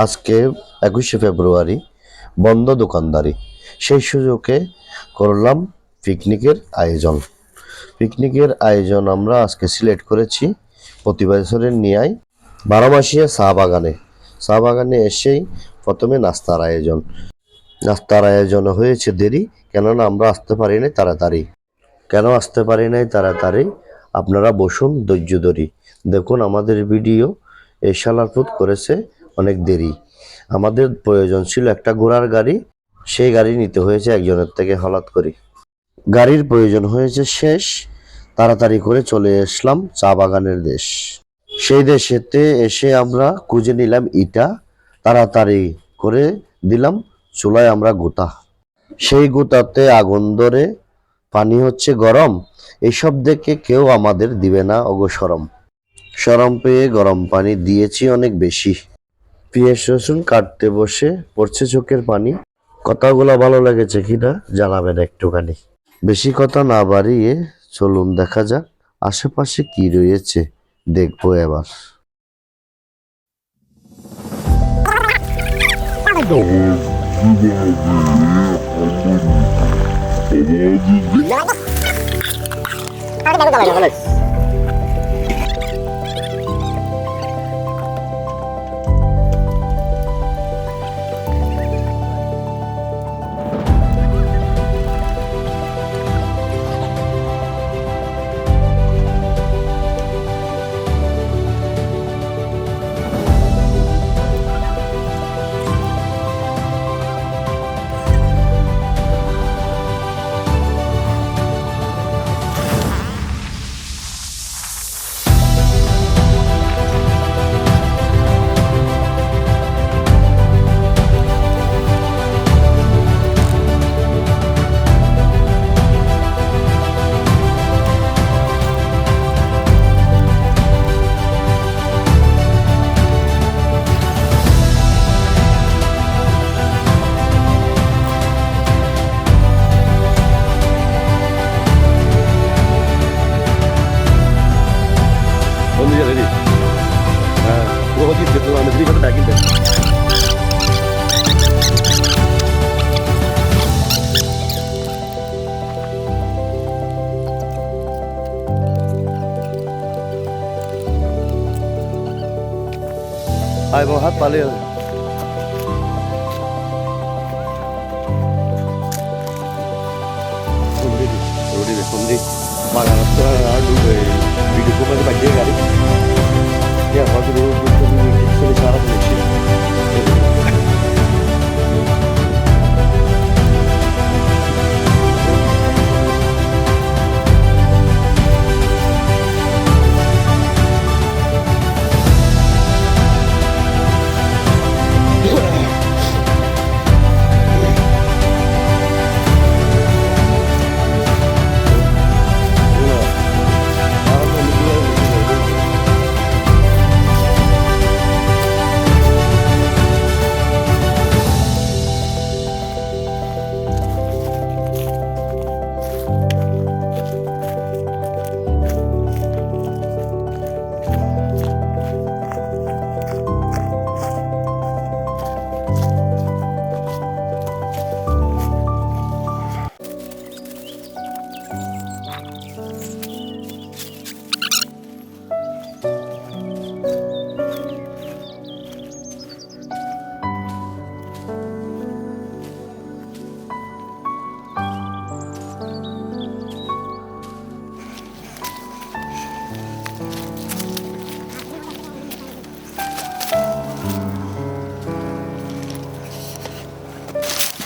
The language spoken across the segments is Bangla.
আজকে 21শে ফেব্রুয়ারি, বন্ধ দোকানদারি। সেই সুযোগে করলাম পিকনিকের আয়োজন আমরা আজকে সিলেক্ট করেছি প্রতি বছরের ন্যায় বারোমাসিয়া চা বাগানে এসেই প্রথমে নাস্তার আয়োজন হয়েছে দেরি, কেননা আমরা আসতে পারি নাই তাড়াতাড়ি। আপনারা বসুন, ধৈর্য ধরি দেখুন আমাদের ভিডিও। এই শালারপুত করেছে অনেক দেরি। আমাদের প্রয়োজন ছিল একটা ঘোড়ার গাড়ি, সেই গাড়ি নিতে হয়েছে একজনের থেকে হঠাৎ করে। গাড়ির প্রয়োজন হয়েছে শেষ, তাড়াতাড়ি করে চলে আসলাম চা বাগানের দেশ। সেই দেশেতে এসে আমরা খুঁজে নিলাম ইটা, তাড়াতাড়ি করে দিলাম চুলায় আমরা গোতা। সেই গোতাতে আগুন ধরে, পানি হচ্ছে গরম। এইসব দেখে কেউ আমাদের দিবে না ওগো শরম পেয়ে গরম পানি দিয়েছি অনেক বেশি। পেঁয়াজ রসুন কাটতে বসে পড়ছে চোখের পানি। কথাগুলো ভালো লেগেছে কিনা জানাবেন একটুখানি। বেশি কথা না বাড়িয়ে চলুন দেখা যাক আশেপাশে কি রয়েছে, দেখবো এবার। Ay, mau hat paling. Sumri. Pagar adu video ko pada bagian kali. Ya, waktu dulu sini syarat seleksi.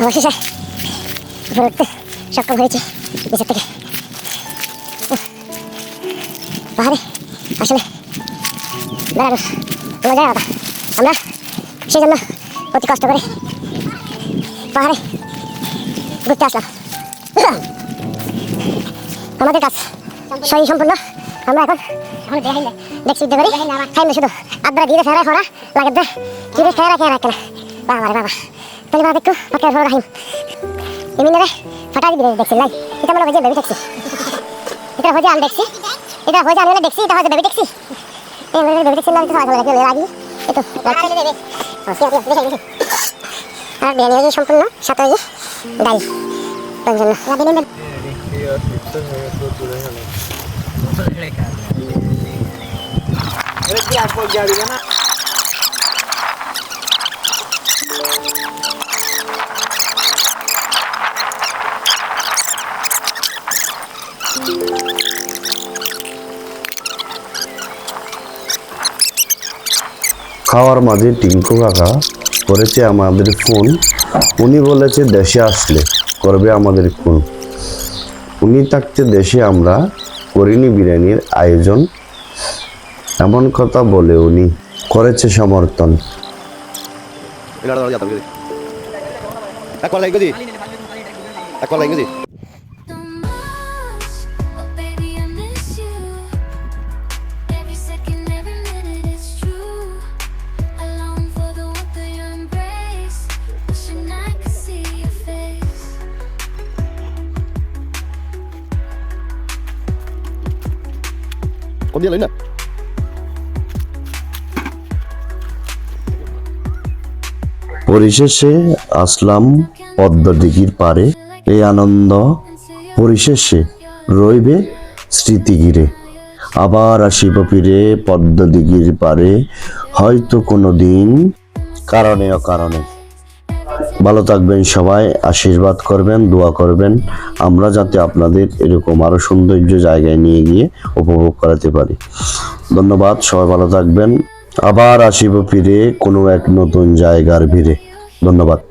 অবশেষে উপরে উঠতে সক্ষম হয়েছি নিচের থেকে। পাহাড়ে আসলে বেড়ানো কোনো জায়গা না, আমরা সেই জন্য অতি কষ্ট করে পাহাড়ে ঘুরতে আসলাম। আমাদের কাজ সহি সম্পূর্ণ। আমরা এখন দেখছি উদ্যোগ করি খাইলে শুধু আদ্রা দিয়ে ফেরা ফোরা লাগে দে কি রে ফেরা কেনা বাবা রে বাবা। তাহলে বাদ একটু ফাঁকা রাহিম এমনিরে ফাটা দিবি দেখছি লাই। এটা মনে হয় যে বেবি ট্যাক্সি, এটা হয়ে আমি দেখছি, এটা হয়ে আমি দেখছি, এটা হয়তো বেবি ট্যাক্সি। এই বেবি ট্যাক্সি না, এটা হয়তো লাগে লাগি। এই তো আর বিরিয়ানি সম্পূর্ণ সাথে ডাল জন্য খাওয়ার মাঝে টিঙ্কু কাকা করেছে আমাদের ফোন। উনি বলেছে দেশে আসলে করবে আমাদের ফোন। উনি থাকতে দেশে আমরা করিনি বিরিয়ানির আয়োজন, এমন কথা বলে উনি করেছে সমর্থন। পরিশেষে আসলাম পদ্মা দিঘির পারে। এই আনন্দ পরিশেষে রইবে স্মৃতি ঘিরে। আবার আসিব ফিরে পদ্মা দিঘির পারে, হয়তো কোনো দিন কারণে অকারণে। ভালো থাকবেন সবাই, আশীর্বাদ করবেন, দোয়া করবেন, আমরা যাতে আপনাদের এরকম আরো সৌন্দর্য জায়গায় নিয়ে গিয়ে উপভোগ করাতে পারি। ধন্যবাদ, সবাই ভালো থাকবেন। আবার আসিব ফিরে কোনো এক নতুন জায়গার ভিড়ে। ধন্যবাদ।